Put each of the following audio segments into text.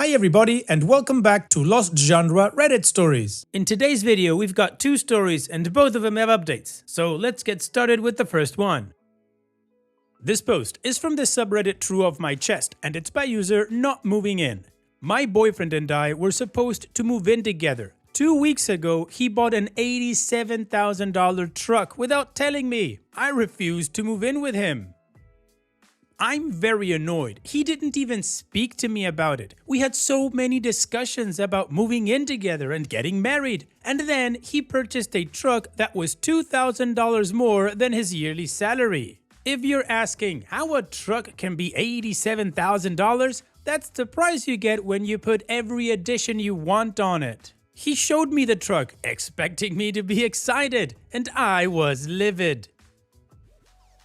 Hi everybody and welcome back to Lost Genre Reddit Stories. In today's video we've got two stories and both of them have updates, so let's get started with the first one. This post is from the subreddit True of My Chest and it's by user Not Moving In. My boyfriend and I were supposed to move in together. 2 weeks ago he bought an $87,000 truck without telling me. I refused to move in with him. I'm very annoyed. He didn't even speak to me about it. We had so many discussions about moving in together and getting married. And then he purchased a truck that was $2,000 more than his yearly salary. If you're asking how a truck can be $87,000, that's the price you get when you put every addition you want on it. He showed me the truck, expecting me to be excited, and I was livid.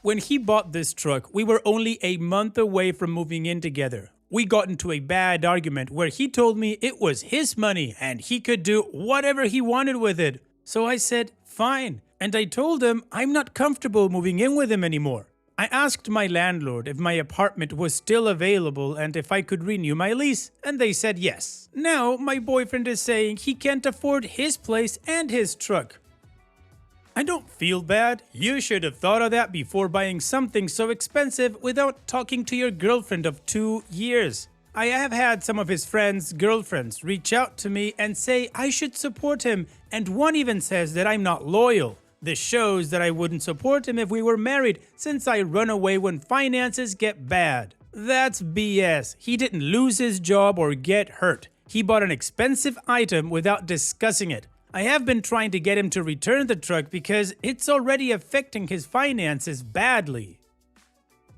When he bought this truck, we were only a month away from moving in together. We got into a bad argument where he told me it was his money and he could do whatever he wanted with it. So I said, fine. And I told him I'm not comfortable moving in with him anymore. I asked my landlord if my apartment was still available and if I could renew my lease, and they said yes. Now my boyfriend is saying he can't afford his place and his truck. I don't feel bad. You should have thought of that before buying something so expensive without talking to your girlfriend of 2 years. I have had some of his friends' girlfriends reach out to me and say I should support him, and one even says that I'm not loyal. This shows that I wouldn't support him if we were married, since I run away when finances get bad. That's BS. He didn't lose his job or get hurt. He bought an expensive item without discussing it. I have been trying to get him to return the truck because it's already affecting his finances badly.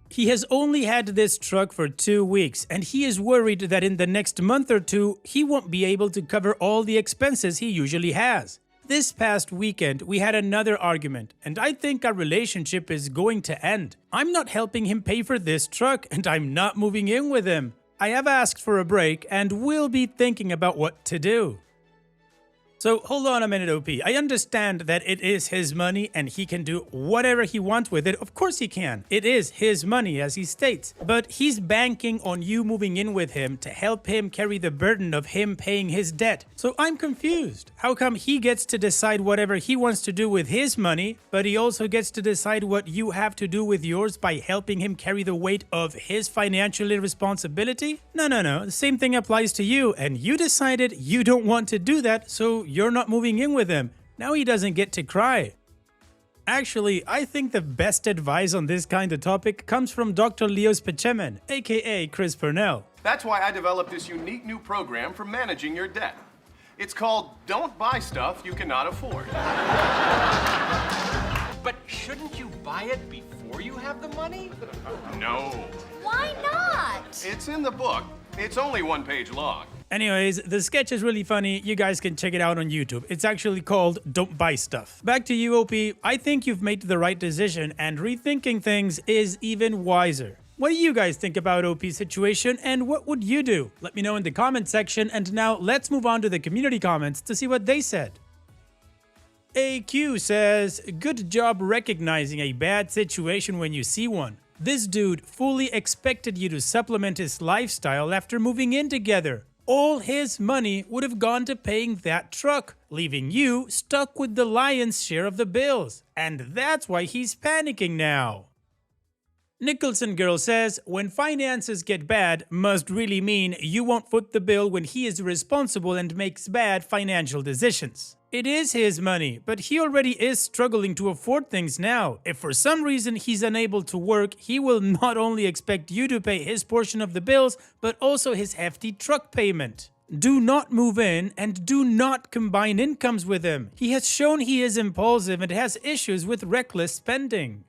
He has only had this truck for 2 weeks and he is worried that in the next month or two he won't be able to cover all the expenses he usually has. This past weekend we had another argument and I think our relationship is going to end. I'm not helping him pay for this truck and I'm not moving in with him. I have asked for a break and will be thinking about what to do. So hold on a minute, OP. I understand that it is his money and he can do whatever he wants with it. Of course he can. It is his money, as he states. But he's banking on you moving in with him to help him carry the burden of him paying his debt. So I'm confused. How come he gets to decide whatever he wants to do with his money, but he also gets to decide what you have to do with yours by helping him carry the weight of his financial irresponsibility? No. The same thing applies to you, and you decided you don't want to do that, so you're not moving in with him. Now he doesn't get to cry. Actually, I think the best advice on this kind of topic comes from Dr. Leo Spaceman, aka Chris Purnell. That's why I developed this unique new program for managing your debt. It's called Don't Buy Stuff You Cannot Afford. But shouldn't you buy it before you have the money? No. Why not? It's in the book. It's only 1 page long. Anyways, the sketch is really funny. You guys can check it out on YouTube. It's actually called Don't Buy Stuff. Back to you, OP. I think you've made the right decision and rethinking things is even wiser. What do you guys think about OP's situation and what would you do? Let me know in the comment section, and now let's move on to the community comments to see what they said. AQ says, good job recognizing a bad situation when you see one. This dude fully expected you to supplement his lifestyle after moving in together. All his money would have gone to paying that truck, leaving you stuck with the lion's share of the bills. And that's why he's panicking now. Nicholson Girl says, when finances get bad must really mean you won't foot the bill when he is irresponsible and makes bad financial decisions. It is his money, but he already is struggling to afford things now. If for some reason he's unable to work, he will not only expect you to pay his portion of the bills, but also his hefty truck payment. Do not move in and do not combine incomes with him. He has shown he is impulsive and has issues with reckless spending.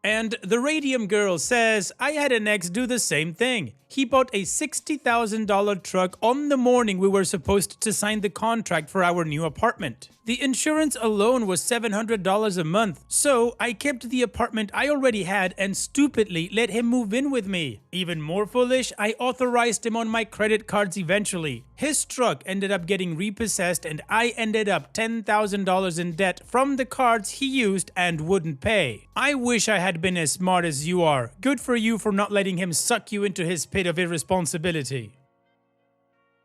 And the Radium Girl says, I had an ex do the same thing. He bought a $60,000 truck on the morning we were supposed to sign the contract for our new apartment. The insurance alone was $700 a month, so I kept the apartment I already had and stupidly let him move in with me. Even more foolish, I authorized him on my credit cards eventually. His truck ended up getting repossessed and I ended up $10,000 in debt from the cards he used and wouldn't pay. I wish I had been as smart as you are. Good for you for not letting him suck you into his pit of irresponsibility.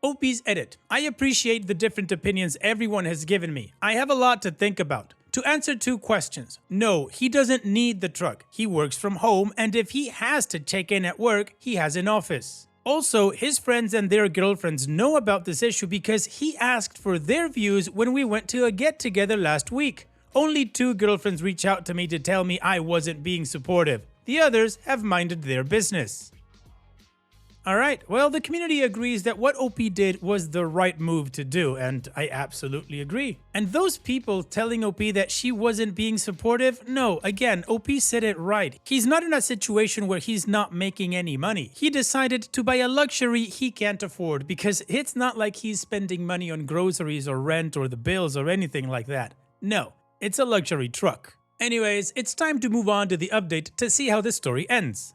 OP's edit. I appreciate the different opinions everyone has given me. I have a lot to think about. To answer 2 questions, no, he doesn't need the truck. He works from home, and if he has to check in at work, he has an office. Also, his friends and their girlfriends know about this issue because he asked for their views when we went to a get-together last week. Only 2 girlfriends reached out to me to tell me I wasn't being supportive. The others have minded their business. Alright, well, the community agrees that what OP did was the right move to do, and I absolutely agree. And those people telling OP that she wasn't being supportive, no, again, OP said it right. He's not in a situation where he's not making any money. He decided to buy a luxury he can't afford because it's not like he's spending money on groceries or rent or the bills or anything like that. No, it's a luxury truck. Anyways, it's time to move on to the update to see how this story ends.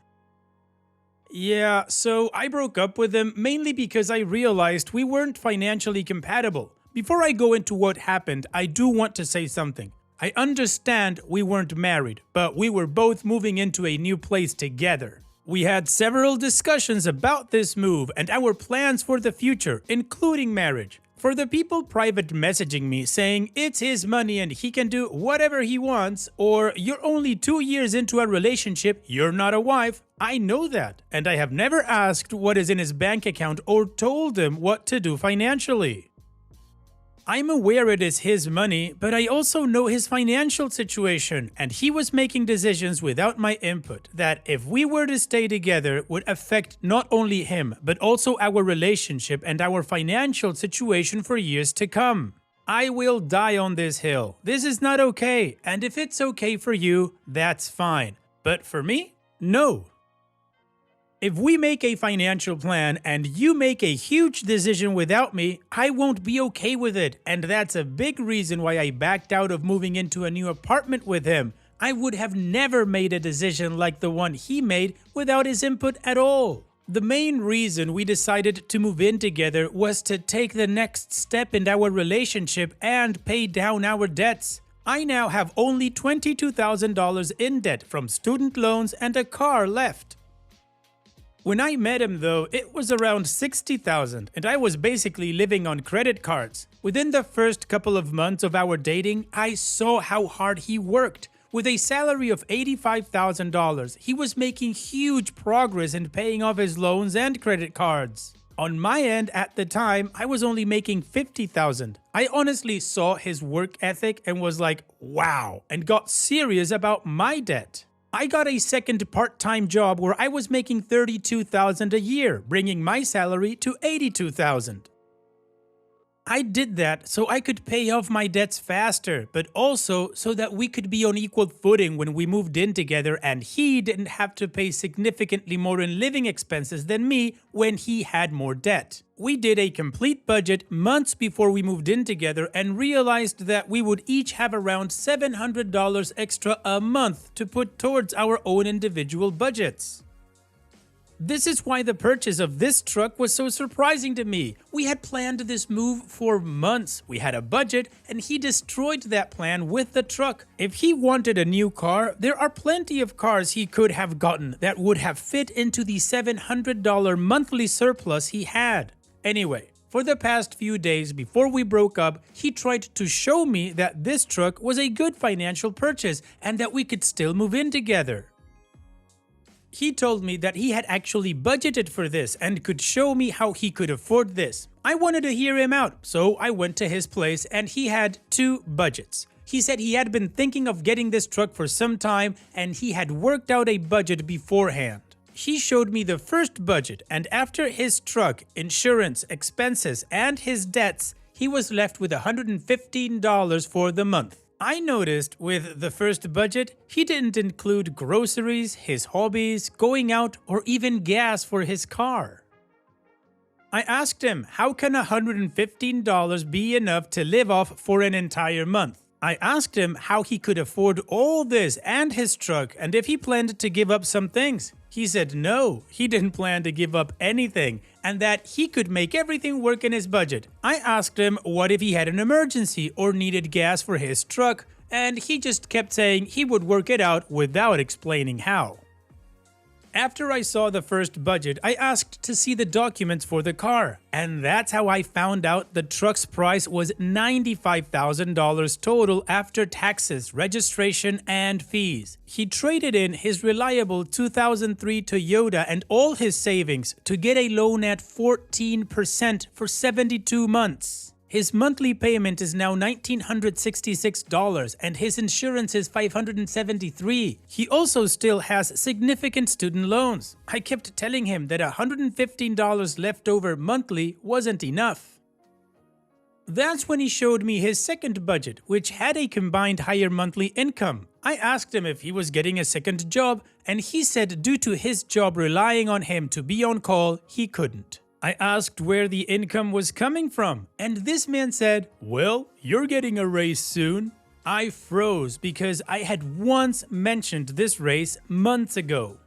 Yeah, so I broke up with him mainly because I realized we weren't financially compatible. Before I go into what happened, I do want to say something. I understand we weren't married, but we were both moving into a new place together. We had several discussions about this move and our plans for the future, including marriage. For the people private messaging me saying it's his money and he can do whatever he wants, or you're only 2 years into a relationship, you're not a wife, I know that, and I have never asked what is in his bank account or told him what to do financially. I'm aware it is his money, but I also know his financial situation, and he was making decisions without my input that, if we were to stay together, would affect not only him, but also our relationship and our financial situation for years to come. I will die on this hill. This is not okay, and if it's okay for you, that's fine. But for me, no. If we make a financial plan and you make a huge decision without me, I won't be okay with it, and that's a big reason why I backed out of moving into a new apartment with him. I would have never made a decision like the one he made without his input at all. The main reason we decided to move in together was to take the next step in our relationship and pay down our debts. I now have only $22,000 in debt from student loans and a car left. When I met him though, it was around $60,000 and I was basically living on credit cards. Within the first couple of months of our dating, I saw how hard he worked. With a salary of $85,000, he was making huge progress in paying off his loans and credit cards. On my end at the time, I was only making $50,000. I honestly saw his work ethic and was like, wow, and got serious about my debt. I got a second part-time job where I was making $32,000 a year, bringing my salary to $82,000. I did that so I could pay off my debts faster, but also so that we could be on equal footing when we moved in together and he didn't have to pay significantly more in living expenses than me when he had more debt. We did a complete budget months before we moved in together and realized that we would each have around $700 extra a month to put towards our own individual budgets. This is why the purchase of this truck was so surprising to me. We had planned this move for months. We had a budget and he destroyed that plan with the truck. If he wanted a new car, there are plenty of cars he could have gotten that would have fit into the $700 monthly surplus he had. Anyway, for the past few days before we broke up, he tried to show me that this truck was a good financial purchase and that we could still move in together. He told me that he had actually budgeted for this and could show me how he could afford this. I wanted to hear him out, so I went to his place and he had 2 budgets. He said he had been thinking of getting this truck for some time and he had worked out a budget beforehand. He showed me the first budget, and after his truck, insurance, expenses, and his debts, he was left with $115 for the month. I noticed with the first budget, he didn't include groceries, his hobbies, going out, or even gas for his car. I asked him, how can $115 be enough to live off for an entire month? I asked him how he could afford all this and his truck and if he planned to give up some things. He said no, he didn't plan to give up anything and that he could make everything work in his budget. I asked him what if he had an emergency or needed gas for his truck, and he just kept saying he would work it out without explaining how. After I saw the first budget, I asked to see the documents for the car. And that's how I found out the truck's price was $95,000 total after taxes, registration, and fees. He traded in his reliable 2003 Toyota and all his savings to get a loan at 14% for 72 months. His monthly payment is now $1,966 and his insurance is $573. He also still has significant student loans. I kept telling him that $115 left over monthly wasn't enough. That's when he showed me his second budget, which had a combined higher monthly income. I asked him if he was getting a second job, and he said due to his job relying on him to be on call, he couldn't. I asked where the income was coming from, and this man said, "Well, you're getting a raise soon." I froze because I had once mentioned this raise months ago.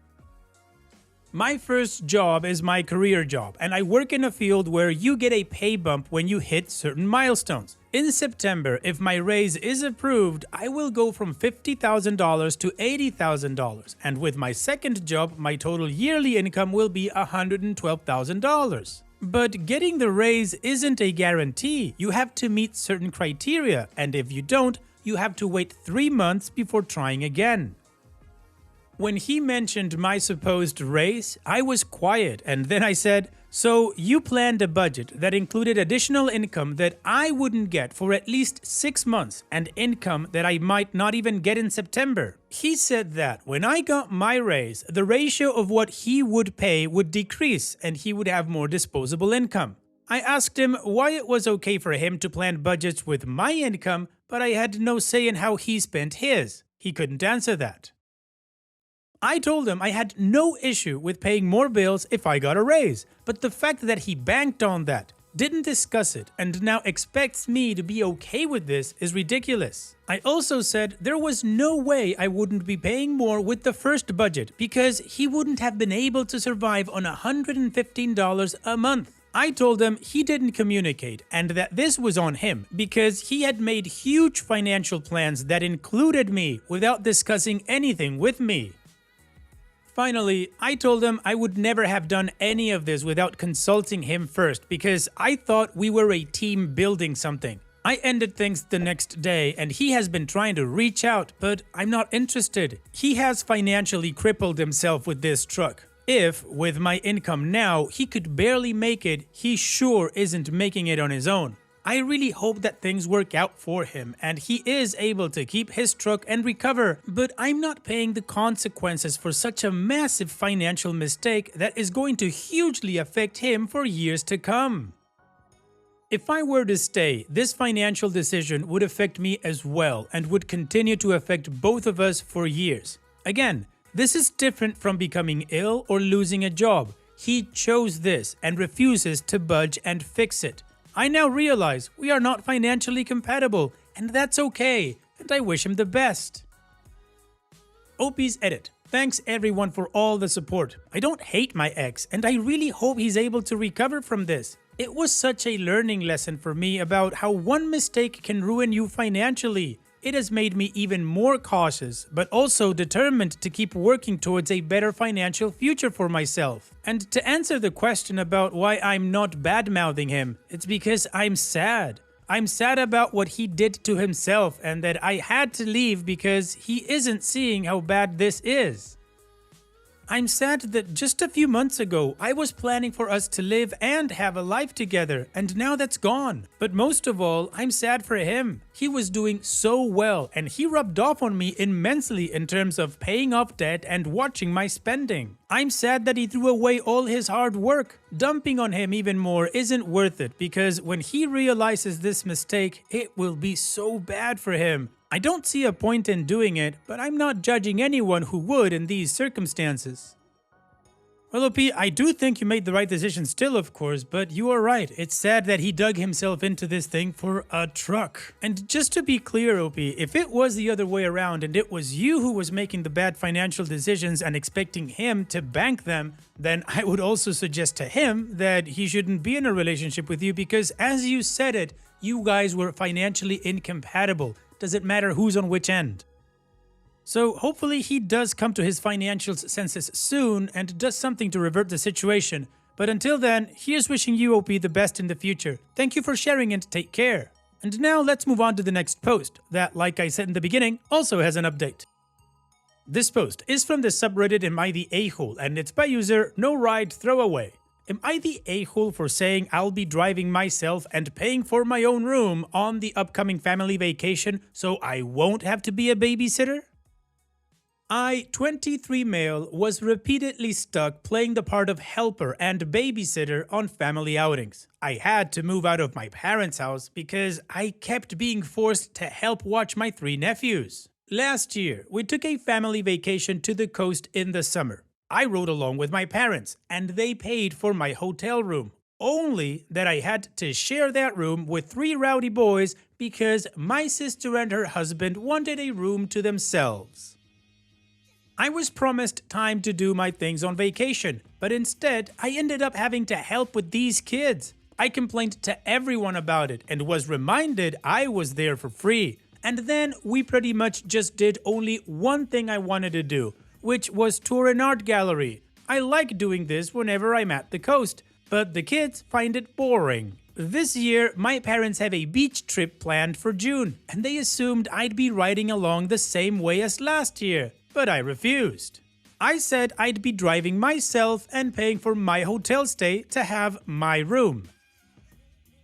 My first job is my career job, and I work in a field where you get a pay bump when you hit certain milestones. In September, if my raise is approved, I will go from $50,000 to $80,000, and with my second job, my total yearly income will be $112,000. But getting the raise isn't a guarantee. You have to meet certain criteria, and if you don't, you have to wait 3 months before trying again. When he mentioned my supposed raise, I was quiet, and then I said, "So you planned a budget that included additional income that I wouldn't get for at least 6 months and income that I might not even get in September." He said that when I got my raise, the ratio of what he would pay would decrease and he would have more disposable income. I asked him why it was okay for him to plan budgets with my income, but I had no say in how he spent his. He couldn't answer that. I told him I had no issue with paying more bills if I got a raise, but the fact that he banked on that, didn't discuss it, and now expects me to be okay with this is ridiculous. I also said there was no way I wouldn't be paying more with the first budget because he wouldn't have been able to survive on $115 a month. I told him he didn't communicate and that this was on him because he had made huge financial plans that included me without discussing anything with me. Finally, I told him I would never have done any of this without consulting him first because I thought we were a team building something. I ended things the next day and he has been trying to reach out, but I'm not interested. He has financially crippled himself with this truck. If, with my income now, he could barely make it, he sure isn't making it on his own. I really hope that things work out for him and he is able to keep his truck and recover, but I'm not paying the consequences for such a massive financial mistake that is going to hugely affect him for years to come. If I were to stay, this financial decision would affect me as well and would continue to affect both of us for years. Again, this is different from becoming ill or losing a job. He chose this and refuses to budge and fix it. I now realize we are not financially compatible, and that's okay, and I wish him the best. Opie's edit. Thanks everyone for all the support. I don't hate my ex, and I really hope he's able to recover from this. It was such a learning lesson for me about how one mistake can ruin you financially. It has made me even more cautious, but also determined to keep working towards a better financial future for myself. And to answer the question about why I'm not bad-mouthing him, it's because I'm sad. I'm sad about what he did to himself and that I had to leave because he isn't seeing how bad this is. I'm sad that just a few months ago, I was planning for us to live and have a life together, and now that's gone. But most of all, I'm sad for him. He was doing so well, and he rubbed off on me immensely in terms of paying off debt and watching my spending. I'm sad that he threw away all his hard work. Dumping on him even more isn't worth it because when he realizes this mistake, it will be so bad for him. I don't see a point in doing it, but I'm not judging anyone who would in these circumstances. Well, OP, I do think you made the right decision still, of course, but you are right. It's sad that he dug himself into this thing for a truck. And just to be clear, OP, if it was the other way around and it was you who was making the bad financial decisions and expecting him to bank them, then I would also suggest to him that he shouldn't be in a relationship with you because, as you said it, you guys were financially incompatible. Doesn't matter who's on which end. So hopefully he does come to his financial senses soon and does something to revert the situation. But until then, here's wishing you, OP, the best in the future. Thank you for sharing and take care. And now let's move on to the next post that, like I said in the beginning, also has an update. This post is from the subreddit Am I the A-hole, and it's by user No Ride Throwaway. Am I the a-hole for saying I'll be driving myself and paying for my own room on the upcoming family vacation so I won't have to be a babysitter? I, 23 male, was repeatedly stuck playing the part of helper and babysitter on family outings. I had to move out of my parents' house because I kept being forced to help watch my 3 nephews. Last year, we took a family vacation to the coast in the summer. I rode along with my parents, and they paid for my hotel room. Only that I had to share that room with 3 rowdy boys because my sister and her husband wanted a room to themselves. I was promised time to do my things on vacation, but instead I ended up having to help with these kids. I complained to everyone about it and was reminded I was there for free. And then we pretty much just did only one thing I wanted to do, which was tour an art gallery. I like doing this whenever I'm at the coast, but the kids find it boring. This year, my parents have a beach trip planned for June, and they assumed I'd be riding along the same way as last year, but I refused. I said I'd be driving myself and paying for my hotel stay to have my room.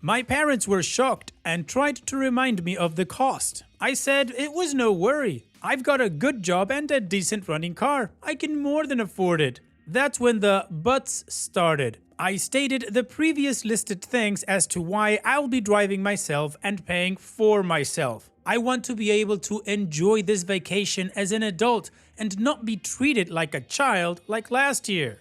My parents were shocked and tried to remind me of the cost. I said it was no worry. I've got a good job and a decent running car. I can more than afford it. That's when the buts started. I stated the previous listed things as to why I'll be driving myself and paying for myself. I want to be able to enjoy this vacation as an adult and not be treated like a child like last year.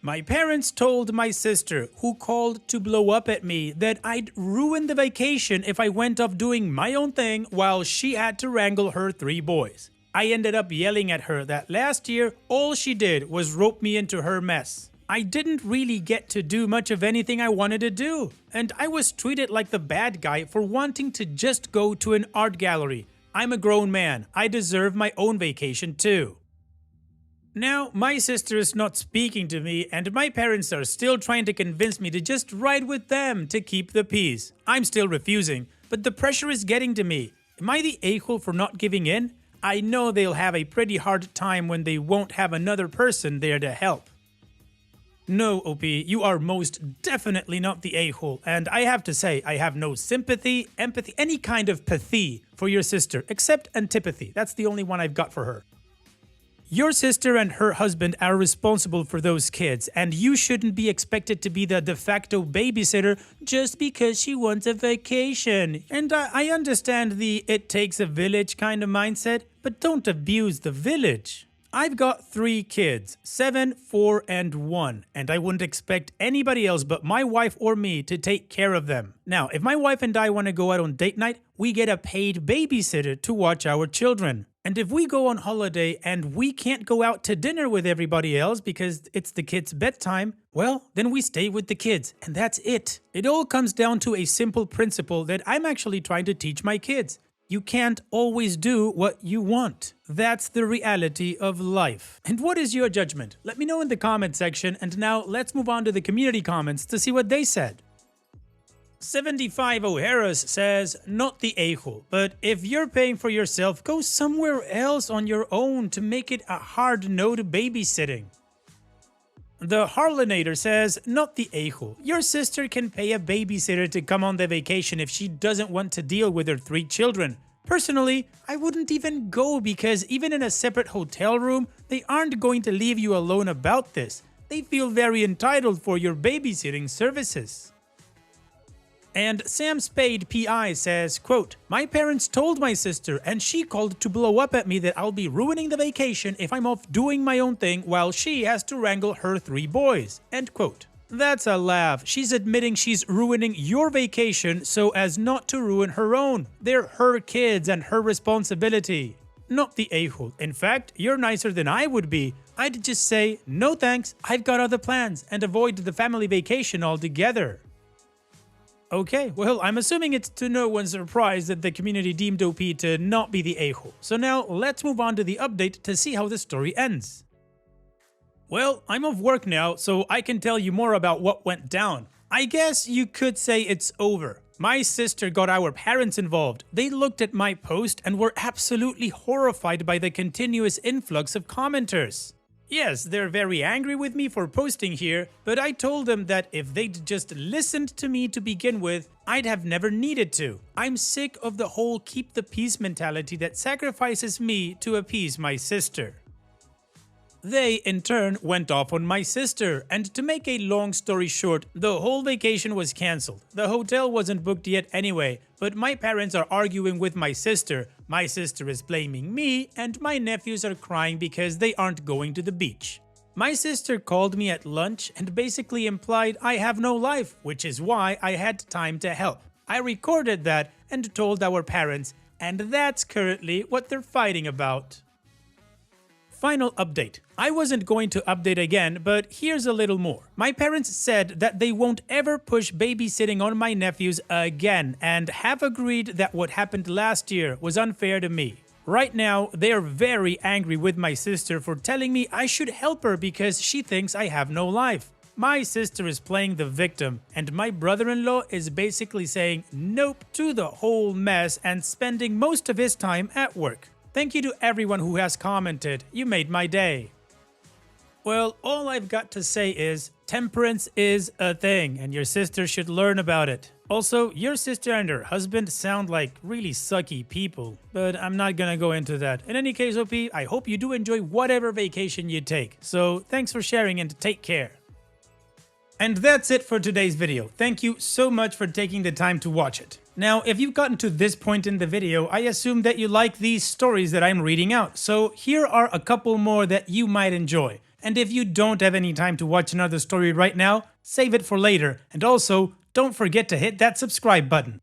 My parents told my sister, who called to blow up at me, that I'd ruin the vacation if I went off doing my own thing while she had to wrangle her 3 boys. I ended up yelling at her that last year all she did was rope me into her mess. I didn't really get to do much of anything I wanted to do, and I was treated like the bad guy for wanting to just go to an art gallery. I'm a grown man. I deserve my own vacation too. Now, my sister is not speaking to me, and my parents are still trying to convince me to just ride with them to keep the peace. I'm still refusing, but the pressure is getting to me. Am I the a-hole for not giving in? I know they'll have a pretty hard time when they won't have another person there to help. No, OP, you are most definitely not the a-hole, and I have to say, I have no sympathy, empathy, any kind of pathy for your sister, except antipathy. That's the only one I've got for her. Your sister and her husband are responsible for those kids, and you shouldn't be expected to be the de facto babysitter just because she wants a vacation. And I understand the it takes a village kind of mindset, but don't abuse the village. I've got 3 kids, 7, 4, and 1, and I wouldn't expect anybody else but my wife or me to take care of them. Now, if my wife and I want to go out on date night, we get a paid babysitter to watch our children. And if we go on holiday and we can't go out to dinner with everybody else because it's the kids' bedtime, well, then we stay with the kids, and that's it. It all comes down to a simple principle that I'm actually trying to teach my kids. You can't always do what you want. That's the reality of life. And what is your judgment? Let me know in the comment section, and now let's move on to the community comments to see what they said. 75 O'Hara's says, not the a-hole, but if you're paying for yourself, go somewhere else on your own to make it a hard no to babysitting. The Harlinator says, not the a-hole. Your sister can pay a babysitter to come on the vacation if she doesn't want to deal with her 3 children. Personally, I wouldn't even go because even in a separate hotel room, they aren't going to leave you alone about this. They feel very entitled for your babysitting services. And Sam Spade PI says, quote, my parents told my sister and she called to blow up at me that I'll be ruining the vacation if I'm off doing my own thing while she has to wrangle her 3 boys, end quote. That's a laugh. She's admitting she's ruining your vacation so as not to ruin her own. They're her kids and her responsibility. Not the a-hole. In fact, you're nicer than I would be. I'd just say, no thanks, I've got other plans, and avoid the family vacation altogether. Okay, well, I'm assuming it's to no one's surprise that the community deemed OP to not be the a-hole. So now, let's move on to the update to see how the story ends. Well, I'm off work now, so I can tell you more about what went down. I guess you could say it's over. My sister got our parents involved. They looked at my post and were absolutely horrified by the continuous influx of commenters. Yes, they're very angry with me for posting here, but I told them that if they'd just listened to me to begin with, I'd have never needed to. I'm sick of the whole keep the peace mentality that sacrifices me to appease my sister. They, in turn, went off on my sister, and to make a long story short, the whole vacation was cancelled. The hotel wasn't booked yet anyway, but my parents are arguing with my sister is blaming me, and my nephews are crying because they aren't going to the beach. My sister called me at lunch and basically implied I have no life, which is why I had time to help. I recorded that and told our parents, and that's currently what they're fighting about. Final update. I wasn't going to update again, but here's a little more. My parents said that they won't ever push babysitting on my nephews again and have agreed that what happened last year was unfair to me. Right now, they are very angry with my sister for telling me I should help her because she thinks I have no life. My sister is playing the victim, and my brother-in-law is basically saying nope to the whole mess and spending most of his time at work. Thank you to everyone who has commented, you made my day. Well, all I've got to say is, temperance is a thing, and your sister should learn about it. Also, your sister and her husband sound like really sucky people, but I'm not gonna go into that. In any case, OP, I hope you do enjoy whatever vacation you take. So, thanks for sharing and take care. And that's it for today's video. Thank you so much for taking the time to watch it. Now, if you've gotten to this point in the video, I assume that you like these stories that I'm reading out. So here are a couple more that you might enjoy. And if you don't have any time to watch another story right now, save it for later. And also, don't forget to hit that subscribe button.